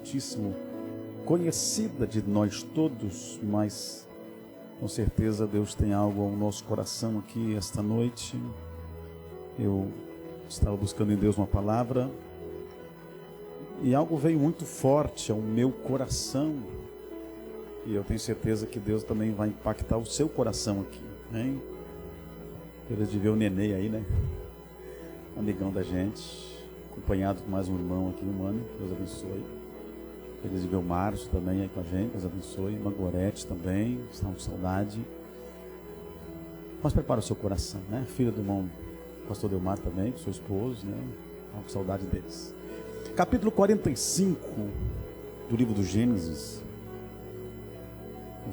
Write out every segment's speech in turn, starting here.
Altíssimo, conhecida de nós todos, mas com certeza Deus tem algo ao nosso coração aqui esta noite. Eu estava buscando em Deus uma palavra e algo veio muito forte ao meu coração, e eu tenho certeza que Deus também vai impactar o seu coração aqui, hein? Feliz de ver o Nenê aí, né? Amigão da gente, acompanhado com mais um irmão aqui, mano. Deus abençoe. Feliz de ver o Márcio também aí com a gente. Deus abençoe. Mangorete também, estão com saudade. Mas prepara o seu coração, né? Filha do irmão pastor Delmar também, seu esposo, né? Estão com saudade deles. Capítulo 45 do livro do Gênesis,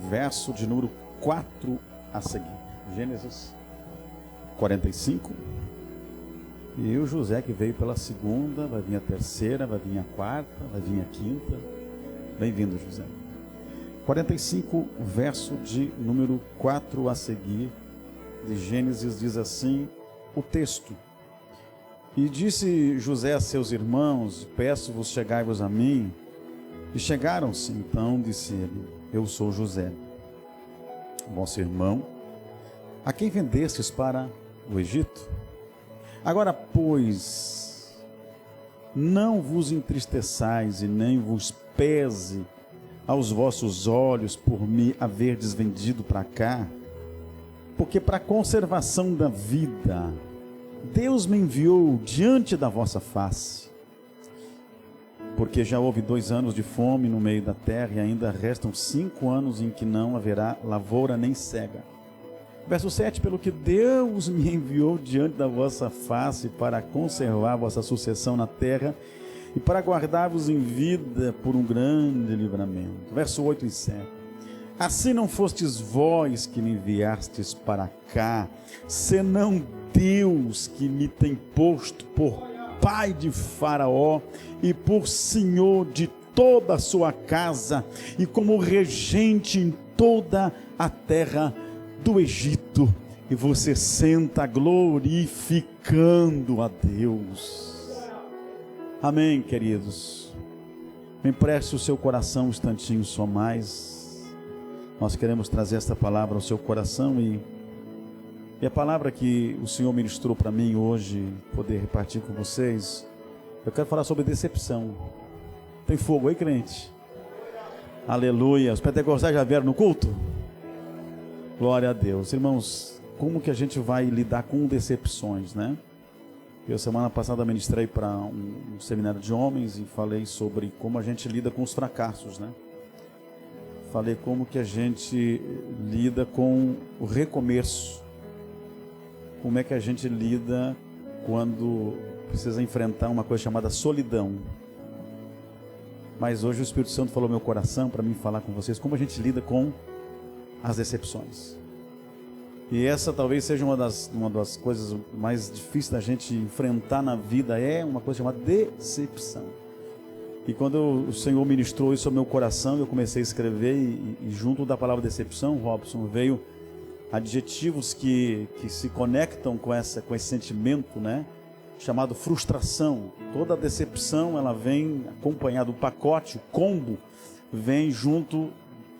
verso de número 4 a seguir. Gênesis 45. E o José que veio pela segunda, vai vir a terceira, vai vir a quarta, vai vir a quinta. Bem-vindo, José. 45, verso de número 4 a seguir, de Gênesis, diz assim o texto: E disse José a seus irmãos: Peço-vos, chegai-vos a mim. E chegaram-se. Então disse ele: Eu sou José, vosso irmão, a quem vendestes para o Egito. Agora, pois, não vos entristeçais e nem vos pese aos vossos olhos por me haverdes vendido para cá, porque para a conservação da vida Deus me enviou diante da vossa face. Porque já houve 2 anos de fome no meio da terra, e ainda restam 5 anos em que não haverá lavoura nem cega. Verso 7, pelo que Deus me enviou diante da vossa face para conservar vossa sucessão na terra e para guardar-vos em vida por um grande livramento. Verso 8 e 7, assim não fostes vós que me enviastes para cá, senão Deus que me tem posto por pai de Faraó e por senhor de toda a sua casa e como regente em toda a terra do Egito. E você senta glorificando a Deus. Amém, queridos. Me empreste o seu coração um instantinho só mais. Nós queremos trazer esta palavra ao seu coração, e a palavra que o Senhor ministrou para mim hoje, poder repartir com vocês. Eu quero falar sobre decepção. Tem fogo aí, crente? Aleluia. Os pentecostais já vieram no culto? Glória a Deus. Irmãos, como que a gente vai lidar com decepções, né? Eu semana passada ministrei para um seminário de homens e falei sobre como a gente lida com os fracassos, né? Falei como que a gente lida com o recomeço. Como é que a gente lida quando precisa enfrentar uma coisa chamada solidão. Mas hoje o Espírito Santo falou no meu coração para mim falar com vocês como a gente lida com as decepções. E essa talvez seja uma das coisas mais difíceis da gente enfrentar na vida, é uma coisa chamada decepção. E quando o Senhor ministrou isso ao meu coração, eu comecei a escrever, e junto da palavra decepção, Robson, veio adjetivos que se conectam com esse sentimento, né? Chamado frustração. Toda decepção, ela vem acompanhada, o pacote, o combo, vem junto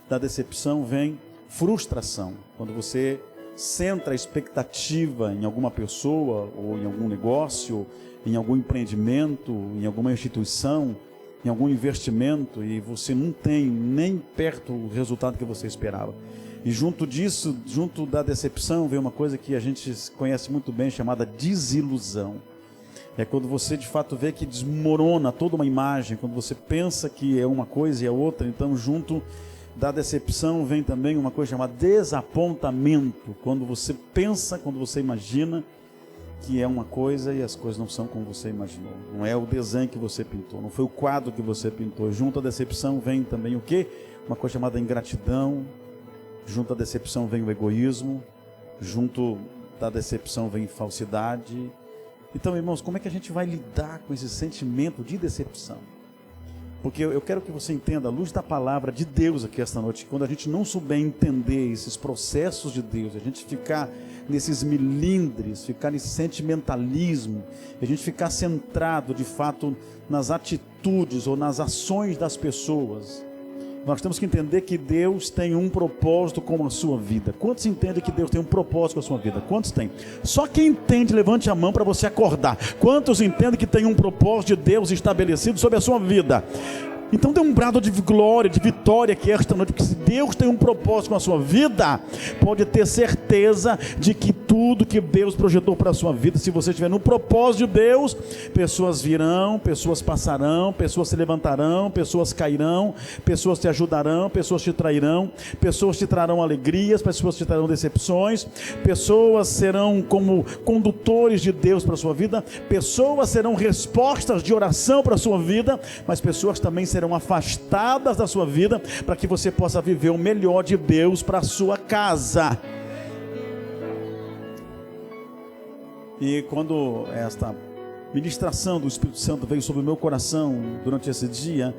da decepção, vem frustração. Quando você centra a expectativa em alguma pessoa, ou em algum negócio, em algum empreendimento, em alguma instituição, em algum investimento, e você não tem nem perto o resultado que você esperava. E junto disso, junto da decepção, vem uma coisa que a gente conhece muito bem, chamada desilusão. É quando você de fato vê que desmorona toda uma imagem, quando você pensa que é uma coisa e é outra. Então junto da decepção vem também uma coisa chamada desapontamento, quando você pensa, quando você imagina que é uma coisa e as coisas não são como você imaginou, não é o desenho que você pintou, não foi o quadro que você pintou. Junto à decepção vem também o quê? Uma coisa chamada ingratidão. Junto à decepção vem o egoísmo, junto da decepção vem falsidade. Então, irmãos, como é que a gente vai lidar com esse sentimento de decepção? Porque eu quero que você entenda a luz da palavra de Deus aqui esta noite. Quando a gente não souber entender esses processos de Deus, a gente ficar nesses milindres, ficar nesse sentimentalismo, a gente ficar centrado de fato nas atitudes ou nas ações das pessoas, nós temos que entender que Deus tem um propósito com a sua vida. Quantos entendem que Deus tem um propósito com a sua vida? Quantos tem? Só quem entende, levante a mão para você acordar. Quantos entendem que tem um propósito de Deus estabelecido sobre a sua vida? Então dê um brado de glória, de vitória aqui esta noite, porque se Deus tem um propósito com a sua vida, pode ter certeza de que tudo que Deus projetou para a sua vida, se você estiver no propósito de Deus, pessoas virão, pessoas passarão, pessoas se levantarão, pessoas cairão, pessoas te ajudarão, pessoas te trairão, pessoas te trarão alegrias, pessoas te trarão decepções, pessoas serão como condutores de Deus para a sua vida, pessoas serão respostas de oração para a sua vida, mas pessoas também serão afastadas da sua vida, para que você possa viver o melhor de Deus para a sua casa. E quando esta ministração do Espírito Santo veio sobre o meu coração durante esse dia,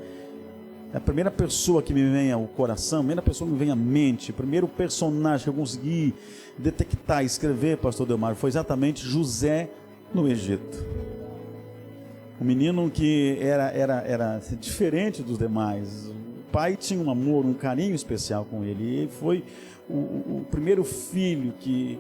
a primeira pessoa que me vem ao coração, a primeira pessoa que me vem à mente, o primeiro personagem que eu consegui detectar, escrever, pastor Delmar, foi exatamente José no Egito. Um menino que era diferente dos demais. O pai tinha um amor, um carinho especial com ele. E ele foi o primeiro filho que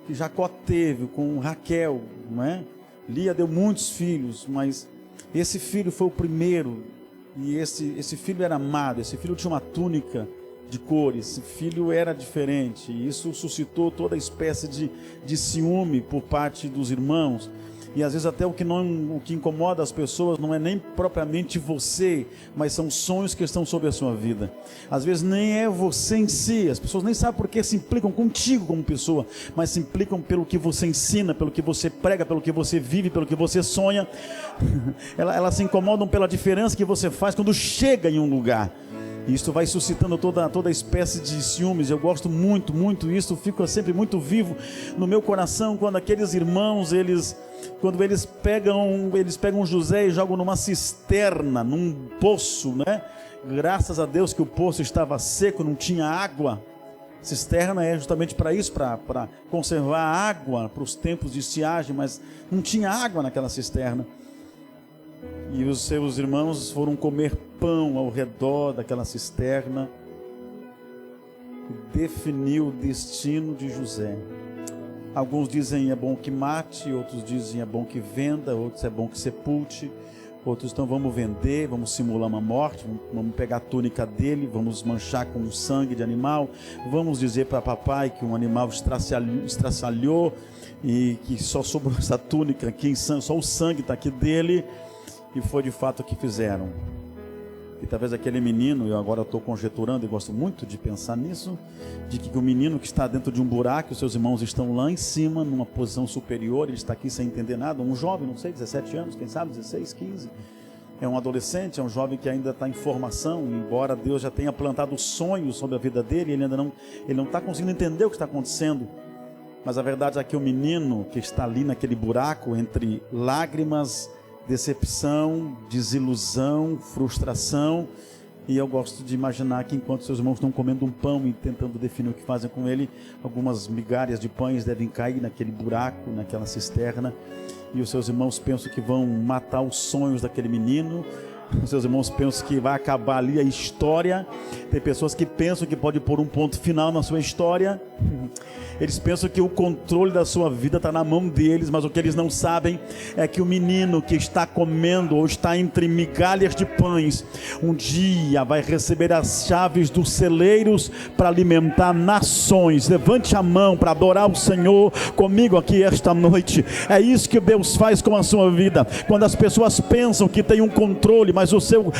Jacó teve com Raquel, não é? Lia deu muitos filhos, mas esse filho foi o primeiro. E esse filho era amado. Esse filho tinha uma túnica de cores. Esse filho era diferente. E isso suscitou toda espécie de ciúme por parte dos irmãos. E às vezes até o que incomoda as pessoas não é nem propriamente você, mas são sonhos que estão sobre a sua vida. Às vezes nem é você em si, as pessoas nem sabem por que se implicam contigo como pessoa, mas se implicam pelo que você ensina, pelo que você prega, pelo que você vive, pelo que você sonha. Elas se incomodam pela diferença que você faz quando chega em um lugar. E isso vai suscitando toda espécie de ciúmes. Eu gosto muito, muito isso, fica sempre muito vivo no meu coração quando aqueles irmãos, quando eles pegam José e jogam numa cisterna, num poço, né? Graças a Deus que o poço estava seco, não tinha água. Cisterna é justamente para isso, para conservar água para os tempos de estiagem, mas não tinha água naquela cisterna. E os seus irmãos foram comer pão ao redor daquela cisterna. E definiu o destino de José. Alguns dizem é bom que mate, outros dizem é bom que venda, outros é bom que sepulte, outros então vamos vender, vamos simular uma morte, vamos pegar a túnica dele, vamos manchar com sangue de animal, vamos dizer para papai que um animal estraçalhou e que só sobrou essa túnica aqui, só o sangue está aqui dele. E foi de fato o que fizeram. E talvez aquele menino, eu agora estou conjeturando e gosto muito de pensar nisso, de que o menino que está dentro de um buraco, os seus irmãos estão lá em cima, numa posição superior, ele está aqui sem entender nada, um jovem, não sei, 17 anos, quem sabe, 16, 15, é um adolescente, é um jovem que ainda está em formação, embora Deus já tenha plantado sonhos sobre a vida dele, ele não está conseguindo entender o que está acontecendo. Mas a verdade é que o menino que está ali naquele buraco, entre lágrimas, decepção, desilusão, frustração, e eu gosto de imaginar que enquanto seus irmãos estão comendo um pão e tentando definir o que fazem com ele, algumas migalhas de pães devem cair naquele buraco, naquela cisterna, e os seus irmãos pensam que vão matar os sonhos daquele menino. Os seus irmãos pensam que vai acabar ali a história. Tem pessoas que pensam que pode pôr um ponto final na sua história. Eles pensam que o controle da sua vida está na mão deles, mas o que eles não sabem é que o menino que está comendo ou está entre migalhas de pães, um dia vai receber as chaves dos celeiros para alimentar nações. Levante a mão para adorar o Senhor comigo aqui esta noite. É isso que Deus faz com a sua vida. Quando as pessoas pensam que tem um controle, mas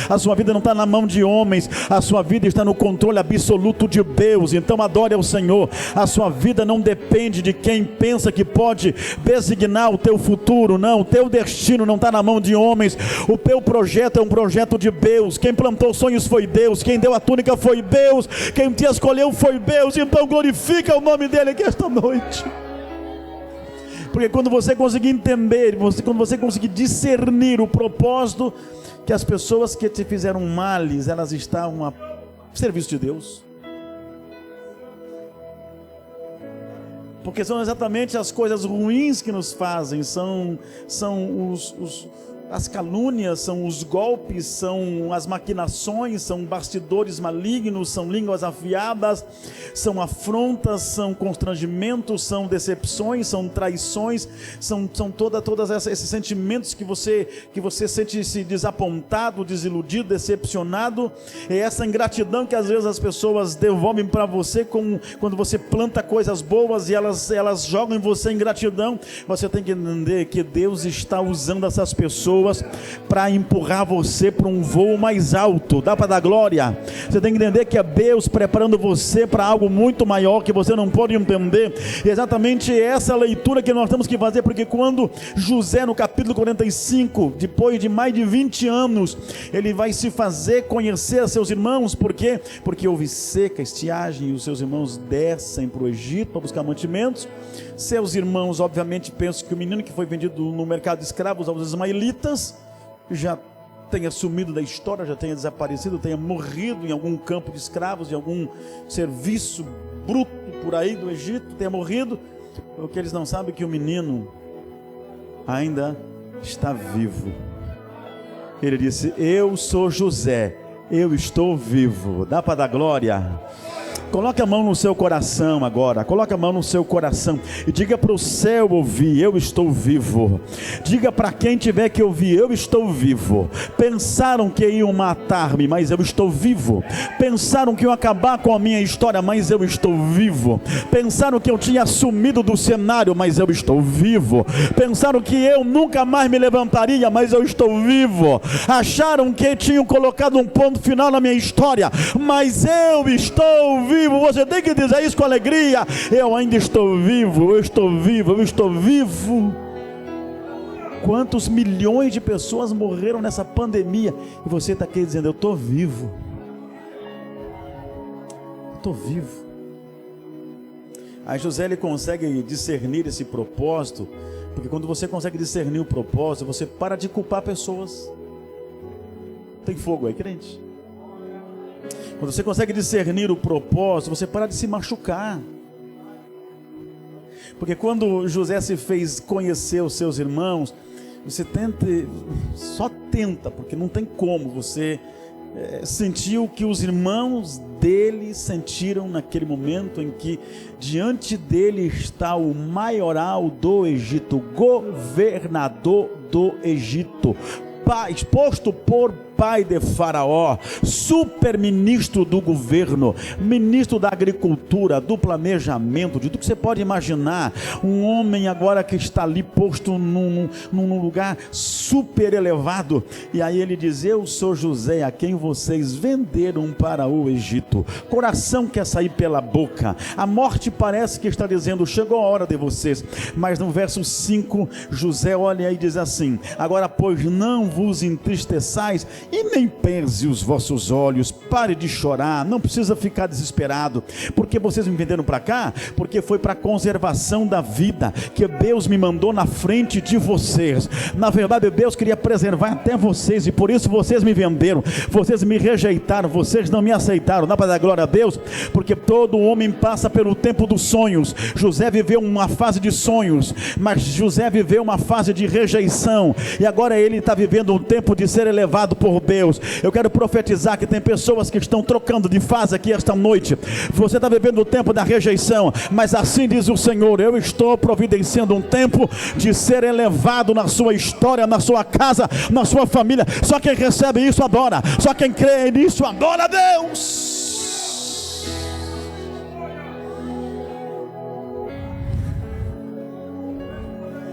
a sua vida não está na mão de homens, a sua vida está no controle absoluto de Deus. Então adore ao Senhor. A sua vida não depende de quem pensa que pode designar o teu futuro. Não, o teu destino não está na mão de homens. O teu projeto é um projeto de Deus. Quem plantou sonhos foi Deus, quem deu a túnica foi Deus, quem te escolheu foi Deus. Então glorifica o nome dele aqui esta noite. Porque quando você conseguir entender, quando você conseguir discernir o propósito, que as pessoas que te fizeram males, elas estão a serviço de Deus. Porque são exatamente as coisas ruins que nos fazem, são as calúnias, são os golpes, são as maquinações, são bastidores malignos, são línguas afiadas, são afrontas, são constrangimentos, são decepções, são traições, são todos esses sentimentos que você sente-se desapontado, desiludido, decepcionado. É essa ingratidão que às vezes as pessoas devolvem para você, quando você planta coisas boas e elas jogam em você ingratidão. Você tem que entender que Deus está usando essas pessoas para empurrar você para um voo mais alto. Dá para dar glória? Você tem que entender que é Deus preparando você para algo muito maior que você não pode entender. E exatamente essa leitura que nós temos que fazer, porque quando José, no capítulo 45, depois de mais de 20 anos, ele vai se fazer conhecer a seus irmãos. Por quê? Porque houve seca, estiagem, e os seus irmãos descem para o Egito para buscar mantimentos. Seus irmãos obviamente pensam que o menino que foi vendido no mercado de escravos aos ismaelitas já tenha sumido da história, já tenha desaparecido, tenha morrido em algum campo de escravos, em algum serviço bruto por aí do Egito, tenha morrido. O que eles não sabem é que o menino ainda está vivo. Ele disse: eu sou José, eu estou vivo. Dá para dar glória? Coloque a mão no seu coração agora, coloque a mão no seu coração e diga para o céu ouvir: eu estou vivo. Diga para quem tiver que ouvir: eu estou vivo. Pensaram que iam matar-me, mas eu estou vivo. Pensaram que iam acabar com a minha história, mas eu estou vivo. Pensaram que eu tinha sumido do cenário, mas eu estou vivo. Pensaram que eu nunca mais me levantaria, mas eu estou vivo. Acharam que tinham colocado um ponto final na minha história, mas eu estou vivo. Você tem que dizer isso com alegria: eu ainda estou vivo, eu estou vivo, eu estou vivo. Quantos milhões de pessoas morreram nessa pandemia, e você está aqui dizendo: eu estou vivo, eu estou vivo. Aí José, ele consegue discernir esse propósito, porque quando você consegue discernir o propósito, você para de culpar pessoas. Tem fogo aí, crente? Quando você consegue discernir o propósito, você para de se machucar. Porque quando José se fez conhecer os seus irmãos, você só tenta, porque não tem como, você sentiu que os irmãos dele sentiram naquele momento em que diante dele está o maioral do Egito, governador do Egito, exposto por pai de Faraó, super-ministro do governo, ministro da agricultura, do planejamento, de tudo que você pode imaginar. Um homem agora que está ali posto num lugar super elevado. E aí ele diz: eu sou José, a quem vocês venderam para o Egito. Coração quer sair pela boca. A morte parece que está dizendo: chegou a hora de vocês. Mas no verso 5, José olha e diz assim: agora pois não vos entristeçais e nem pese os vossos olhos, pare de chorar, não precisa ficar desesperado. Porque vocês me venderam para cá? Porque foi para a conservação da vida que Deus me mandou na frente de vocês. Na verdade, Deus queria preservar até vocês, e por isso vocês me venderam, vocês me rejeitaram, vocês não me aceitaram. Dá para dar glória a Deus? Porque todo homem passa pelo tempo dos sonhos. José viveu uma fase de sonhos, mas José viveu uma fase de rejeição, e agora ele está vivendo um tempo de ser elevado por Deus. Eu quero profetizar que tem pessoas que estão trocando de fase aqui esta noite. Você está vivendo o tempo da rejeição, mas assim diz o Senhor: eu estou providenciando um tempo de ser elevado na sua história, na sua casa, na sua família. Só quem recebe isso adora, só quem crê nisso adora a Deus.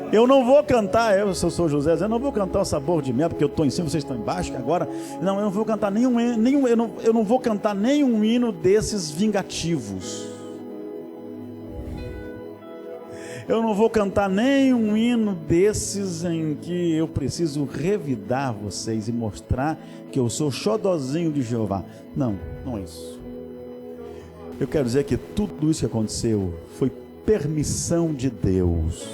Eu não vou cantar, eu sou José, eu não vou cantar o sabor de mel, porque eu estou em cima, vocês estão embaixo agora. Não, eu não vou cantar eu não vou cantar nenhum hino desses vingativos. Eu não vou cantar nenhum hino desses em que eu preciso revidar vocês e mostrar que eu sou xodozinho de Jeová. Não, não é isso. Eu quero dizer que tudo isso que aconteceu foi permissão de Deus.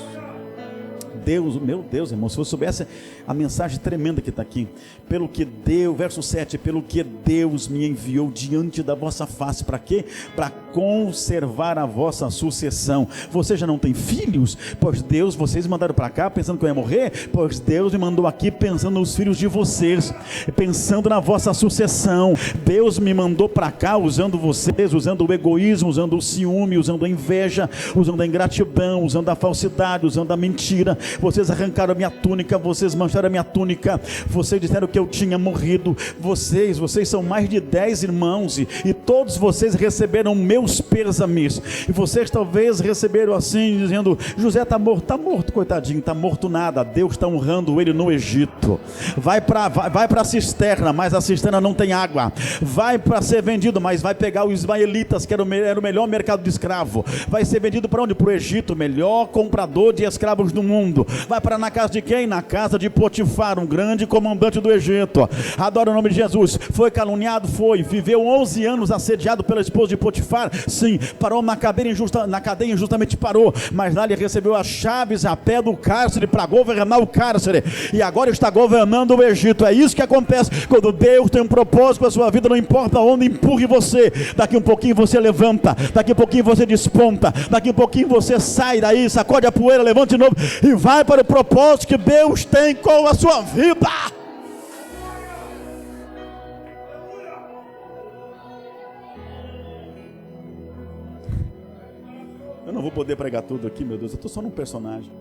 Deus, meu Deus, irmão, se você soubesse a mensagem tremenda que está aqui, pelo que Deus, verso 7, pelo que Deus me enviou diante da vossa face, para quê? Para conservar a vossa sucessão. Você já não tem filhos? Pois Deus, vocês me mandaram para cá pensando que eu ia morrer? Pois Deus me mandou aqui pensando nos filhos de vocês, pensando na vossa sucessão. Deus me mandou para cá usando vocês, usando o egoísmo, usando o ciúme, usando a inveja, usando a ingratidão, usando a falsidade, usando a mentira. Vocês arrancaram a minha túnica, vocês mancharam a minha túnica, vocês disseram que eu tinha morrido. Vocês são mais de 10 irmãos, e todos vocês receberam meus pêsames, e vocês talvez receberam assim, dizendo: José está morto, coitadinho, está morto nada, Deus está honrando ele no Egito. Vai para a cisterna, mas a cisterna não tem água. Vai para ser vendido, mas vai pegar os ismaelitas, que era o melhor mercado de escravo. Vai ser vendido para onde? Para o Egito, melhor comprador de escravos do mundo. Vai para na casa de quem? Na casa de Potifar, um grande comandante do Egito. Adora o nome de Jesus. Foi caluniado? Foi. Viveu 11 anos assediado pela esposa de Potifar? Sim. Parou na cadeia injustamente parou, mas lá ele recebeu as chaves a pé do cárcere para governar o cárcere, e agora está governando o Egito. É isso que acontece quando Deus tem um propósito com a sua vida. Não importa onde empurre você, daqui um pouquinho você levanta, daqui um pouquinho você desponta, daqui um pouquinho você sai daí, sacode a poeira, levanta de novo e vai para o propósito que Deus tem com a sua vida. Eu não vou poder pregar tudo aqui, meu Deus, eu estou só num personagem.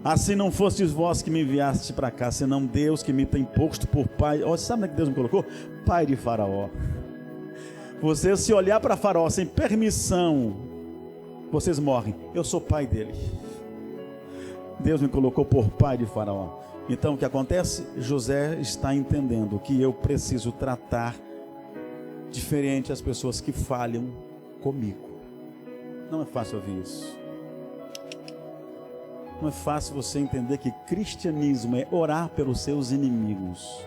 Assim não fostes vós que me enviaste para cá, senão Deus que me tem posto por pai. Olha, sabe onde é que Deus me colocou? Pai de Faraó. Você, se olhar para Faraó sem permissão, vocês morrem. Eu sou pai dele. Deus me colocou por pai de Faraó. Então o que acontece? José está entendendo que eu preciso tratar diferente as pessoas que falham comigo. Não é fácil ouvir isso. Não é fácil você entender que cristianismo é orar pelos seus inimigos,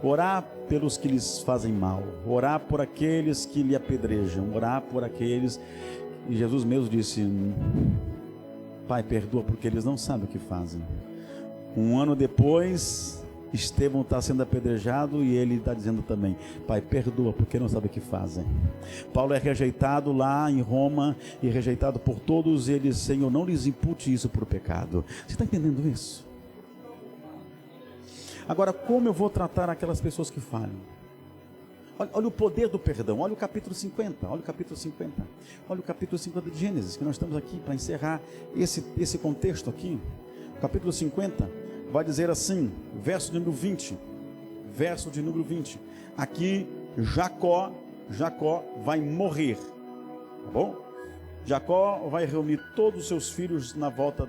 orar pelos que lhes fazem mal, orar por aqueles que lhe apedrejam, orar por aqueles... E Jesus mesmo disse: Pai, perdoa porque eles não sabem o que fazem. Um ano depois, Estevão está sendo apedrejado e ele está dizendo também: Pai, perdoa porque não sabe o que fazem. Paulo é rejeitado lá em Roma e rejeitado por todos eles. Senhor, não lhes impute isso por pecado. Você está entendendo isso? Agora, como eu vou tratar aquelas pessoas que falham? Olha o poder do perdão. Olha o capítulo 50. Olha o capítulo 50. Olha o capítulo 50 de Gênesis, que nós estamos aqui para encerrar esse contexto aqui. O capítulo 50 vai dizer assim, verso de número 20. Verso de número 20. Aqui Jacó vai morrer. Tá bom? Jacó vai reunir todos os seus filhos na volta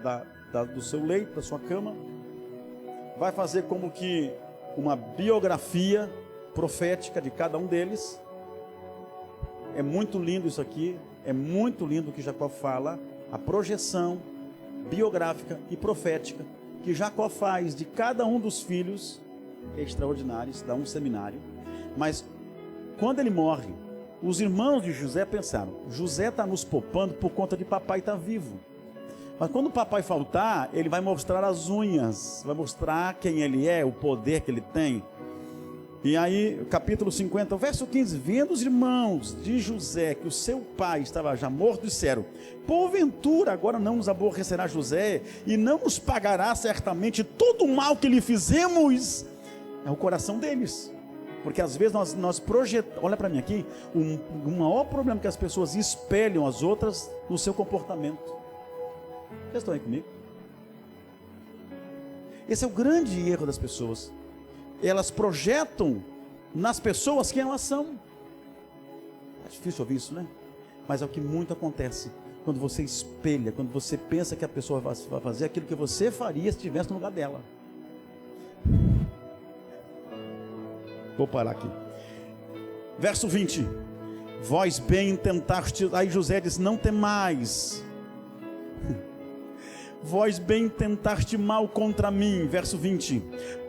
do seu leito, da sua cama. Vai fazer como que uma biografia profética de cada um deles. É muito lindo isso aqui. É muito lindo o que Jacó fala. A projeção biográfica e profética que Jacó faz de cada um dos filhos é extraordinário. Isso dá um seminário. Mas quando ele morre, os irmãos de José pensaram: José está nos poupando por conta de papai estar vivo. Mas quando o papai faltar, ele vai mostrar as unhas, vai mostrar quem ele é, o poder que ele tem. E aí, capítulo 50, verso 15, vendo os irmãos de José que o seu pai estava já morto, disseram: porventura agora não nos aborrecerá José e não nos pagará certamente todo o mal que lhe fizemos? É o coração deles, porque às vezes nós projetamos, olha para mim aqui, o maior problema que as pessoas espelham as outras no seu comportamento. Vocês estão aí comigo? Esse é o grande erro das pessoas. Elas projetam nas pessoas quem elas são. É difícil ouvir isso, né? Mas é o que muito acontece quando você espelha, quando você pensa que a pessoa vai fazer aquilo que você faria se estivesse no lugar dela. Vou parar aqui. Verso 20. Vós bem tentaste. Aí José diz: não temais. Vós bem tentaste mal contra mim. Verso 20.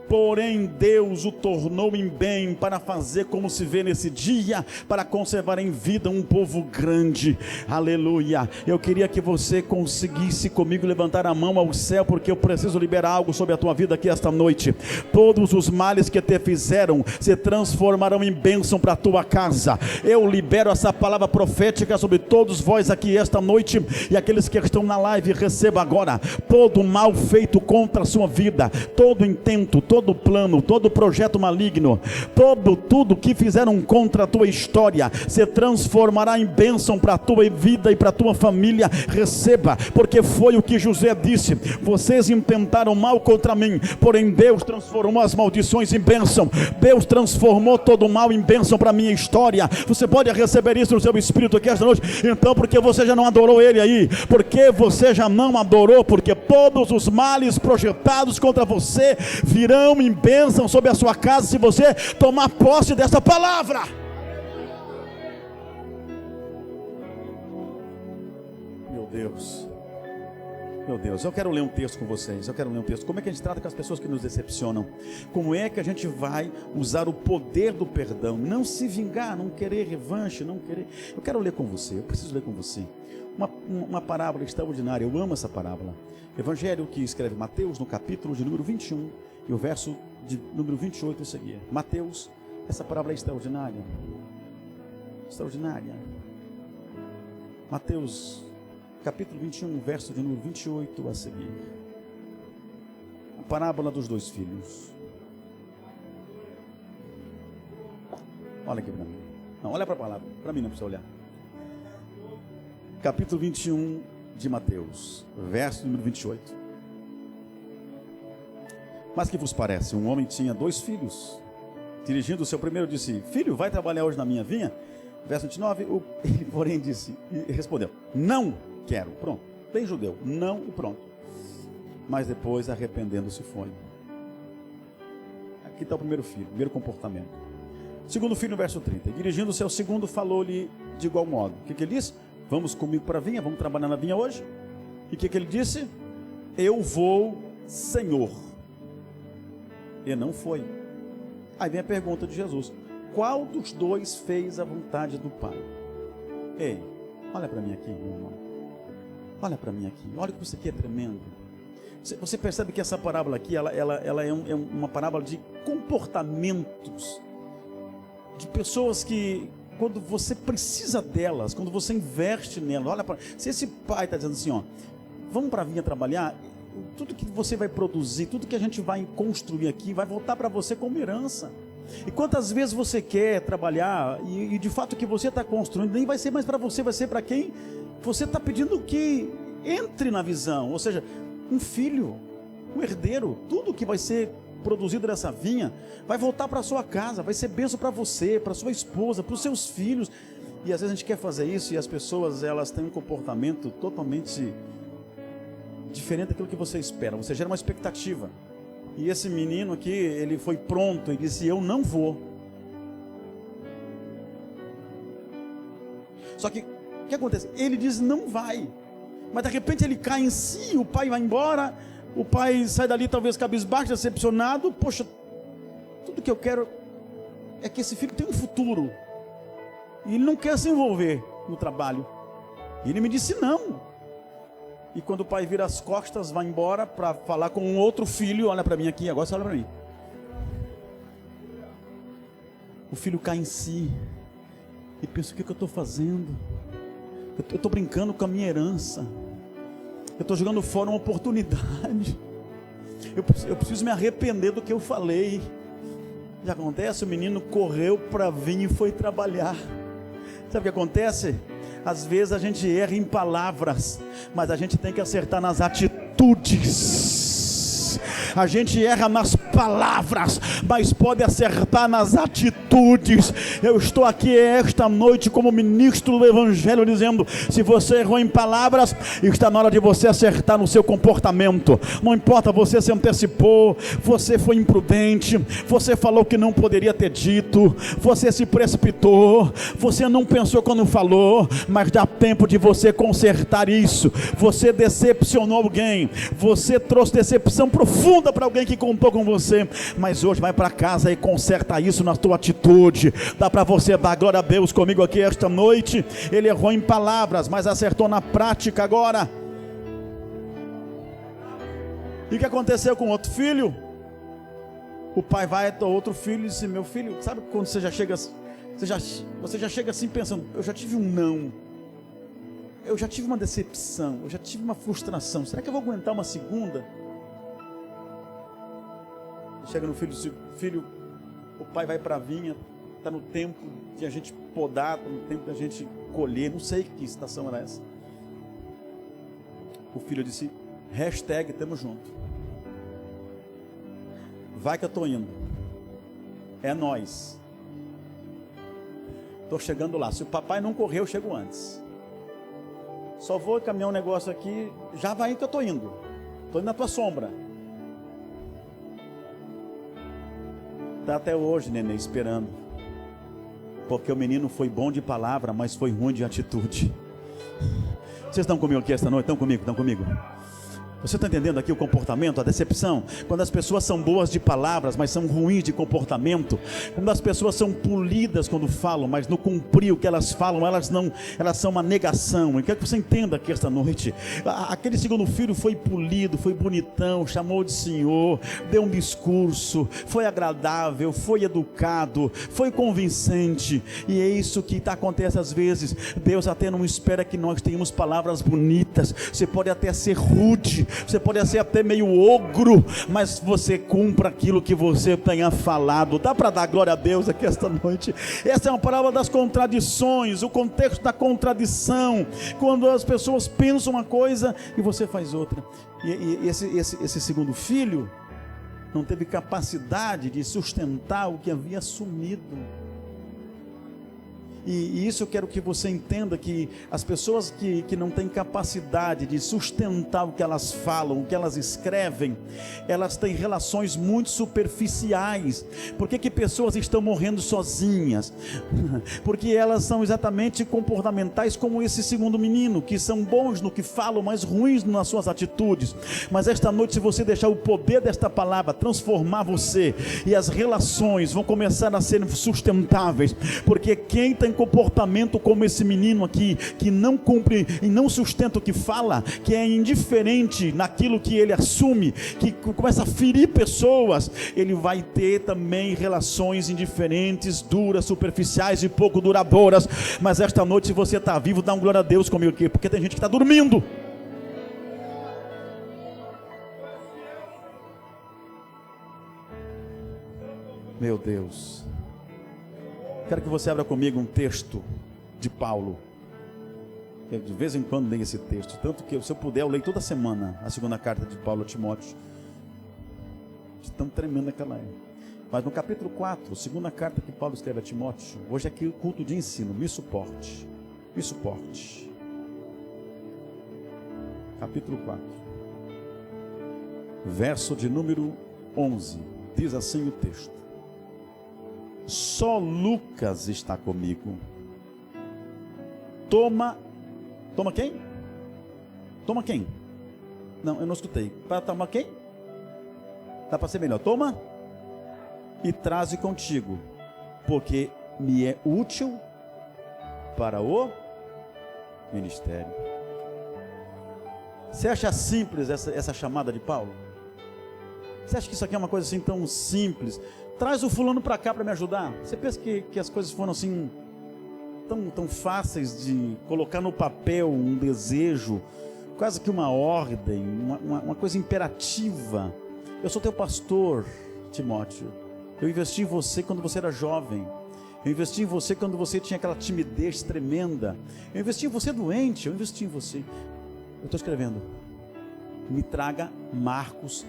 Porém Deus o tornou em bem, para fazer como se vê nesse dia, para conservar em vida um povo grande. Aleluia. Eu queria que você conseguisse comigo levantar a mão ao céu, porque eu preciso liberar algo sobre a tua vida aqui esta noite. Todos os males que te fizeram se transformarão em bênção para a tua casa. Eu libero essa palavra profética sobre todos vós aqui esta noite, e aqueles que estão na live, receba agora todo mal feito contra a sua vida, todo intento, todo plano, todo projeto maligno, tudo que fizeram contra a tua história, se transformará em bênção para a tua vida e para a tua família. Receba, porque foi o que José disse: vocês intentaram mal contra mim, porém Deus transformou as maldições em bênção. Deus transformou todo o mal em bênção para a minha história. Você pode receber isso no seu espírito aqui esta noite. Então, porque você já não adorou Ele aí? Porque você já não adorou? Porque todos os males projetados contra você virão em bênção sobre a sua casa, se você tomar posse dessa palavra. Meu Deus, eu quero ler um texto com vocês. Como é que a gente trata com as pessoas que nos decepcionam? Como é que a gente vai usar o poder do perdão? Não se vingar, não querer revanche, não querer... Eu quero ler com você, eu preciso ler com você uma parábola extraordinária. Eu amo essa parábola. Evangelho que escreve Mateus, no capítulo de número 21 e o verso de número 28 a seguir. Mateus, essa parábola é extraordinária. Mateus, capítulo 21, verso de número 28 a seguir. A parábola dos dois filhos. Olha aqui para mim. Não, olha para a palavra. Para mim não precisa olhar. Capítulo 21 de Mateus, verso número 28. Mas que vos parece? Um homem tinha 2 filhos. Dirigindo o seu primeiro, disse: filho, vai trabalhar hoje na minha vinha? Verso 29, ele porém disse, e respondeu: não quero. Pronto, bem judeu, não e pronto. Mas depois, arrependendo-se, foi. Aqui está o primeiro filho, primeiro comportamento. Segundo filho, no verso 30, dirigindo-se ao segundo, falou-lhe de igual modo. O que ele disse? Vamos comigo para a vinha, vamos trabalhar na vinha hoje? E o que ele disse? Eu vou, Senhor. E não foi. Aí vem a pergunta de Jesus: qual dos dois fez a vontade do Pai? Ei, olha para mim aqui, meu irmão. Olha para mim aqui. Olha que isso aqui é tremendo. Você percebe que essa parábola aqui, ela é uma parábola de comportamentos, de pessoas que, quando você precisa delas, quando você investe nelas, olha para... Se esse pai está dizendo assim, ó, vamos para a vinha trabalhar, tudo que você vai produzir, tudo que a gente vai construir aqui, vai voltar para você como herança. E quantas vezes você quer trabalhar e de fato o que você está construindo nem vai ser mais para você, vai ser para quem você está pedindo que entre na visão. Ou seja, um filho, um herdeiro, tudo que vai ser produzido nessa vinha vai voltar para a sua casa, vai ser bênção para você, para sua esposa, para os seus filhos. E às vezes a gente quer fazer isso e as pessoas, elas têm um comportamento totalmente diferente daquilo que você espera. Você gera uma expectativa. E esse menino aqui, ele foi pronto e disse: eu não vou. Só que, o que acontece? Ele diz: não vai. Mas de repente ele cai em si, o pai vai embora, o pai sai dali talvez cabisbaixo, decepcionado. Poxa, tudo que eu quero é que esse filho tenha um futuro. E ele não quer se envolver no trabalho. E ele me disse não. E quando o pai vira as costas, vai embora para falar com um outro filho. Olha para mim aqui, agora você olha para mim. O filho cai em si e pensa: o que eu estou fazendo? Eu estou brincando com a minha herança. Eu estou jogando fora uma oportunidade. Eu preciso me arrepender do que eu falei. Já acontece? O menino correu para vir e foi trabalhar. Sabe o que acontece? Às vezes a gente erra em palavras, mas a gente tem que acertar nas atitudes. A gente erra nas palavras, mas pode acertar nas atitudes. Eu estou aqui esta noite como ministro do Evangelho dizendo: se você errou em palavras, está na hora de você acertar no seu comportamento. Não importa, você se antecipou, você foi imprudente, você falou que não poderia ter dito, você se precipitou, você não pensou quando falou, mas dá tempo de você consertar isso. Você decepcionou alguém, você trouxe decepção para profunda para alguém que contou com você. Mas hoje vai para casa e conserta isso na tua atitude. Dá para você dar glória a Deus comigo aqui esta noite. Ele errou em palavras, mas acertou na prática agora. E o que aconteceu com outro filho? O pai vai até outro filho e diz: meu filho, sabe quando você já chega assim pensando, eu já tive um não, eu já tive uma decepção, eu já tive uma frustração, será que eu vou aguentar uma segunda? Chega no filho, o pai vai para a vinha, está no tempo de a gente podar, está no tempo de a gente colher, não sei que estação era essa. O filho disse: #tamo junto. Vai que eu estou indo. É nós. Estou chegando lá. Se o papai não correr, eu chego antes. Só vou caminhar um negócio aqui. Já vai que eu estou indo. Estou indo na tua sombra. Está até hoje, neném, esperando. Porque o menino foi bom de palavra, mas foi ruim de atitude. Vocês estão comigo aqui esta noite? Estão comigo? Estão comigo? Você está entendendo aqui o comportamento, a decepção? Quando as pessoas são boas de palavras, mas são ruins de comportamento. Quando as pessoas são polidas quando falam, mas no cumprir o que elas falam, elas são uma negação. Eu quero que você entenda aqui esta noite. Aquele segundo filho foi polido, foi bonitão, chamou de senhor, deu um discurso, foi agradável, foi educado, foi convincente. E é isso que acontece às vezes. Deus até não espera que nós tenhamos palavras bonitas. Você pode até ser rude, você pode ser até meio ogro, mas você cumpra aquilo que você tenha falado. Dá para dar glória a Deus aqui esta noite? Essa é uma parábola das contradições, o contexto da contradição, quando as pessoas pensam uma coisa e você faz outra. E esse segundo filho não teve capacidade de sustentar o que havia assumido. E isso eu quero que você entenda, que as pessoas que não têm capacidade de sustentar o que elas falam, o que elas escrevem, elas têm relações muito superficiais. Por que pessoas estão morrendo sozinhas? Porque elas são exatamente comportamentais como esse segundo menino, que são bons no que falam, mas ruins nas suas atitudes. Mas esta noite, se você deixar o poder desta palavra transformar você, e as relações vão começar a ser sustentáveis, porque quem tem comportamento como esse menino aqui, que não cumpre e não sustenta o que fala, que é indiferente naquilo que ele assume, que começa a ferir pessoas, ele vai ter também relações indiferentes, duras, superficiais e pouco duradouras. Mas esta noite, se você está vivo, dá um glória a Deus comigo aqui, porque tem gente que está dormindo. Meu Deus. Quero que você abra comigo um texto de Paulo. Eu de vez em quando leio esse texto, tanto que se eu puder eu leio toda semana a segunda carta de Paulo a Timóteo, de tão tremenda que ela é. Mas no capítulo 4, segunda carta que Paulo escreve a Timóteo, hoje é aqui o culto de ensino, me suporte, capítulo 4, verso de número 11, diz assim o texto: só Lucas está comigo. Toma quem? Toma quem? Não, eu não escutei. Para tomar quem? Dá para ser melhor. Toma e traze contigo, porque me é útil para o ministério. Você acha simples essa chamada de Paulo? Você acha que isso aqui é uma coisa assim tão simples? Traz o fulano para cá para me ajudar. Você pensa que as coisas foram assim tão fáceis de colocar no papel um desejo, quase que uma ordem, uma coisa imperativa? Eu sou teu pastor, Timóteo. Eu investi em você quando você era jovem. Eu investi em você quando você tinha aquela timidez tremenda. Eu investi em você doente. Eu investi em você. Eu estou escrevendo: me traga Marcos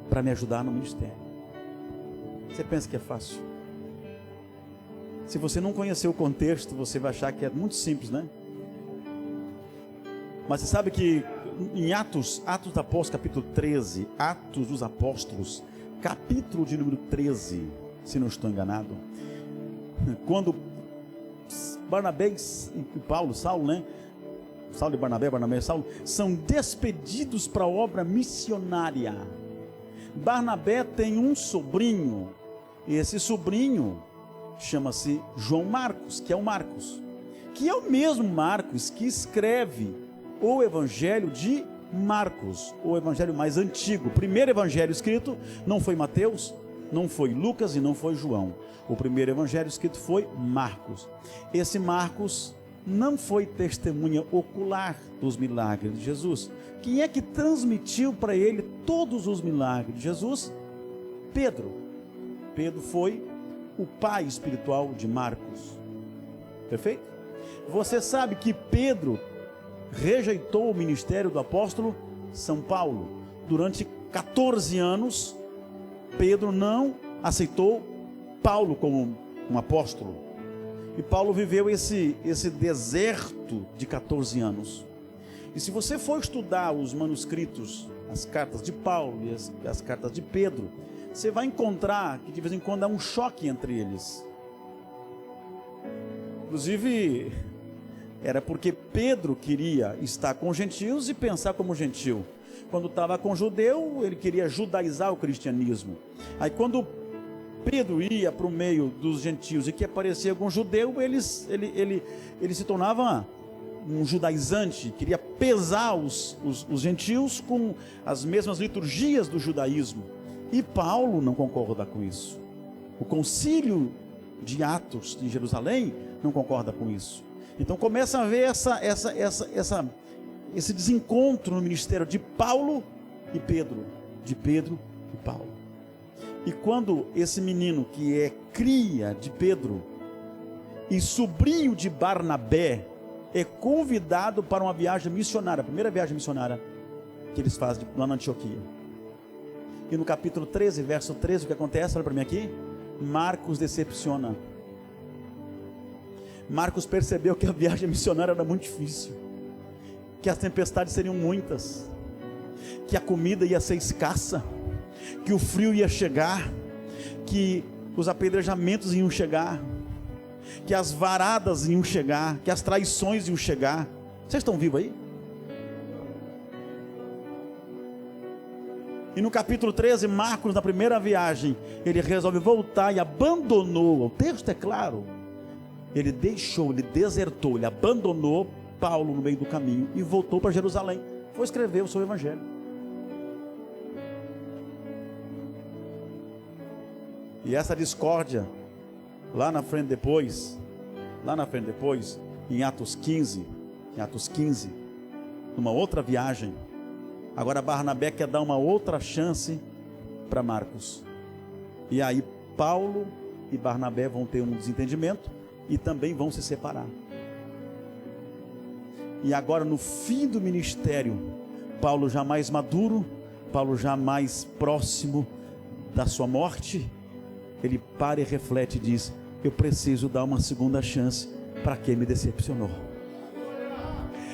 para me ajudar no ministério. Você pensa que é fácil? Se você não conhecer o contexto, você vai achar que é muito simples, né? Mas você sabe que em Atos dos Apóstolos, capítulo 13, Atos dos Apóstolos, capítulo de número 13, se não estou enganado, quando Barnabé e Saulo, né, Saulo e Barnabé, Barnabé e Saulo, são despedidos para a obra missionária. Barnabé tem um sobrinho, e esse sobrinho chama-se João Marcos, que é o mesmo Marcos que escreve o Evangelho de Marcos, o evangelho mais antigo. O primeiro evangelho escrito não foi Mateus, não foi Lucas e não foi João. O primeiro evangelho escrito foi Marcos. Esse Marcos não foi testemunha ocular dos milagres de Jesus. Quem é que transmitiu para ele todos os milagres de Jesus? Pedro. Pedro foi o pai espiritual de Marcos. Perfeito? Você sabe que Pedro rejeitou o ministério do apóstolo São Paulo. Durante 14 anos, Pedro não aceitou Paulo como um apóstolo. E Paulo viveu esse deserto de 14 anos. E se você for estudar os manuscritos, as cartas de Paulo e as cartas de Pedro, você vai encontrar que de vez em quando há um choque entre eles. Inclusive, era porque Pedro queria estar com os gentios e pensar como gentil. Quando estava com o judeu, ele queria judaizar o cristianismo. Aí quando Pedro ia para o meio dos gentios e que aparecia algum judeu, ele se tornava um judaizante, queria pesar os gentios com as mesmas liturgias do judaísmo. E Paulo não concorda com isso. O concílio de Atos de Jerusalém não concorda com isso. Então começa a haver esse desencontro no ministério de Paulo e Pedro, de Pedro e Paulo. E quando esse menino que é cria de Pedro e sobrinho de Barnabé é convidado para uma viagem missionária, a primeira viagem missionária que eles fazem lá na Antioquia. E no capítulo 13, verso 13, o que acontece? Olha para mim aqui. Marcos decepciona. Marcos percebeu que a viagem missionária era muito difícil, que as tempestades seriam muitas, que a comida ia ser escassa, que o frio ia chegar, que os apedrejamentos iam chegar, que as varadas iam chegar, que as traições iam chegar. Vocês estão vivos aí? E no capítulo 13, Marcos, na primeira viagem, ele resolve voltar e abandonou, o texto é claro, ele deixou, ele desertou, ele abandonou Paulo no meio do caminho e voltou para Jerusalém, foi escrever o seu evangelho. E essa discórdia, lá na frente depois, em Atos 15, numa outra viagem, agora Barnabé quer dar uma outra chance para Marcos. E aí Paulo e Barnabé vão ter um desentendimento e também vão se separar. E agora no fim do ministério, Paulo já mais maduro, Paulo já mais próximo da sua morte, ele para e reflete e diz: eu preciso dar uma segunda chance para quem me decepcionou.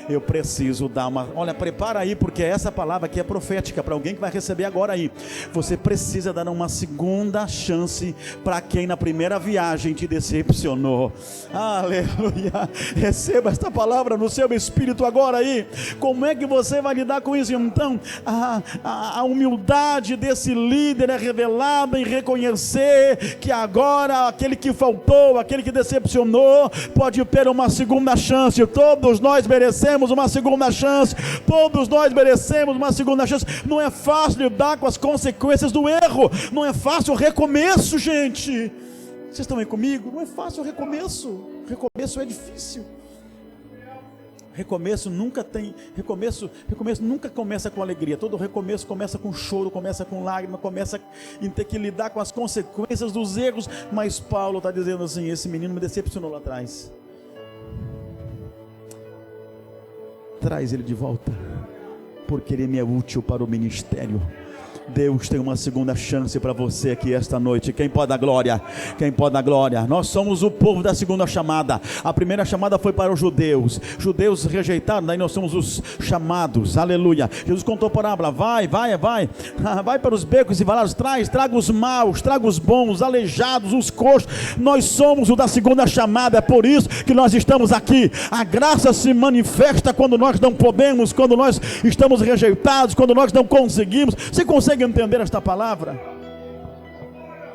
Eu preciso dar uma... Olha, prepara aí, porque essa palavra aqui é profética para alguém que vai receber agora aí. Você precisa dar uma segunda chance para quem na primeira viagem te decepcionou. Aleluia. Receba esta palavra no seu espírito agora aí. Como é que você vai lidar com isso? Então, a humildade desse líder é revelada em reconhecer que agora aquele que faltou, aquele que decepcionou, pode ter uma segunda chance. Todos nós merecemos uma segunda chance, todos nós merecemos uma segunda chance. Não é fácil lidar com as consequências do erro, não é fácil o recomeço, gente. Vocês estão aí comigo? Não é fácil o recomeço é difícil. Recomeço nunca começa com alegria. Todo recomeço começa com choro, começa com lágrima, começa em ter que lidar com as consequências dos erros. Mas Paulo está dizendo assim: esse menino me decepcionou lá atrás, traz ele de volta, porque ele me é útil para o ministério. Deus tem uma segunda chance para você aqui esta noite. Quem pode dar glória? Quem pode dar glória? Nós somos o povo da segunda chamada. A primeira chamada foi para os judeus rejeitaram, daí nós somos os chamados, aleluia. Jesus contou a parábola: vai para os becos e valados, traga os maus, traga os bons, os aleijados, os coxos. Nós somos o da segunda chamada, é por isso que nós estamos aqui. A graça se manifesta quando nós não podemos, quando nós estamos rejeitados, quando nós não conseguimos. Você consegue entender esta palavra?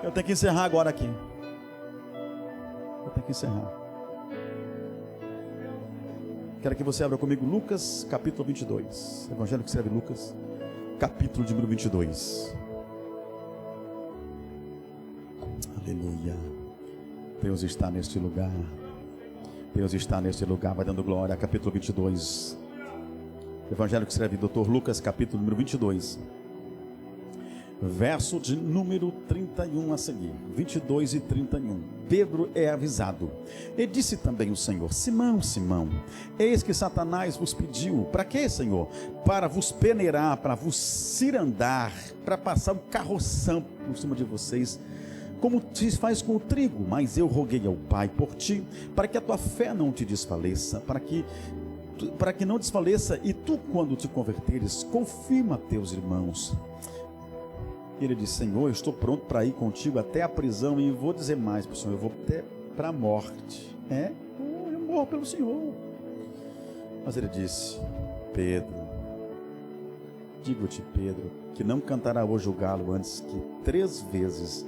Eu tenho que encerrar agora aqui. Eu tenho que encerrar. Quero que você abra comigo Lucas capítulo 22. Evangelho que escreve Lucas, capítulo de número 22. Aleluia. Deus está neste lugar. Deus está neste lugar. Vai dando glória. Capítulo 22. Evangelho que escreve Dr. Lucas, capítulo número 22. Verso de número 31 a seguir. 22 e 31. Pedro é avisado. E disse também o Senhor: Simão, Simão, eis que Satanás vos pediu. Para quê, Senhor? Para vos peneirar, para vos cirandar, para passar um carroção por cima de vocês, como se faz com o trigo. Mas eu roguei ao Pai por ti, para que a tua fé não te desfaleça, para que não desfaleça, e tu, quando te converteres, confirma teus irmãos. Ele disse: Senhor, eu estou pronto para ir contigo até a prisão, e vou dizer mais para o Senhor, eu vou até para a morte. Eu morro pelo Senhor. Mas ele disse: Pedro, digo-te, Pedro, que não cantará hoje o galo antes que 3 vezes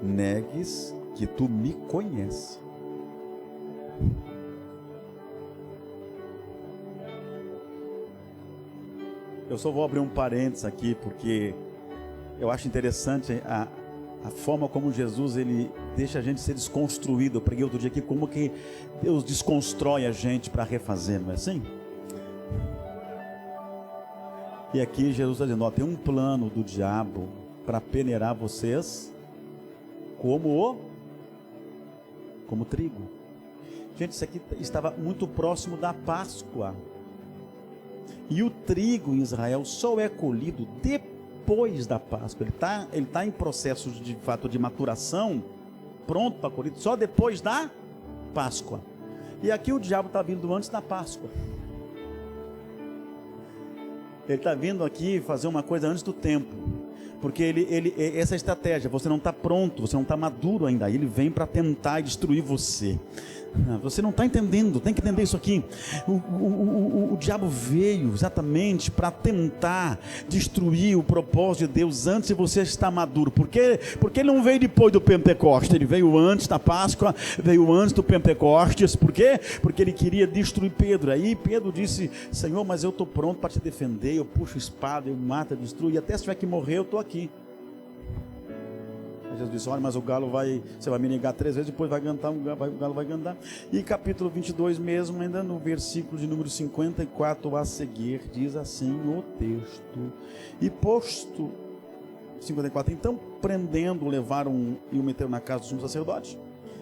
negues que tu me conheces. Eu só vou abrir um parênteses aqui, porque eu acho interessante a forma como Jesus, ele deixa a gente ser desconstruído. Eu preguei outro dia aqui como que Deus desconstrói a gente para refazer, não é assim? E aqui Jesus está dizendo: ó, tem um plano do diabo para peneirar vocês como trigo. Gente, isso aqui estava muito próximo da Páscoa. E o trigo em Israel só é colhido depois da Páscoa. Ele tá em processo de fato de maturação, pronto para colher, só depois da Páscoa. E aqui o diabo está vindo antes da Páscoa. Ele está vindo aqui fazer uma coisa antes do tempo. Porque essa estratégia, você não está pronto, você não está maduro ainda. Ele vem para tentar destruir você. Você não está entendendo, tem que entender isso aqui. O diabo veio exatamente para tentar destruir o propósito de Deus antes de você estar maduro. Porque ele não veio depois do Pentecostes, ele veio antes da Páscoa, veio antes do Pentecostes. Por quê? Porque ele queria destruir Pedro. Aí Pedro disse: Senhor, mas eu estou pronto para te defender, eu puxo a espada, eu mato, eu destruo, e até se tiver que morrer, eu estou aqui. Jesus disse: olha, mas o galo você vai me negar 3 vezes, depois vai cantar, o galo vai cantar. E capítulo 22 mesmo, ainda no versículo de número 54 a seguir, diz assim o texto: e posto 54, então prendendo, levaram e o meteram na casa do sumo sacerdote,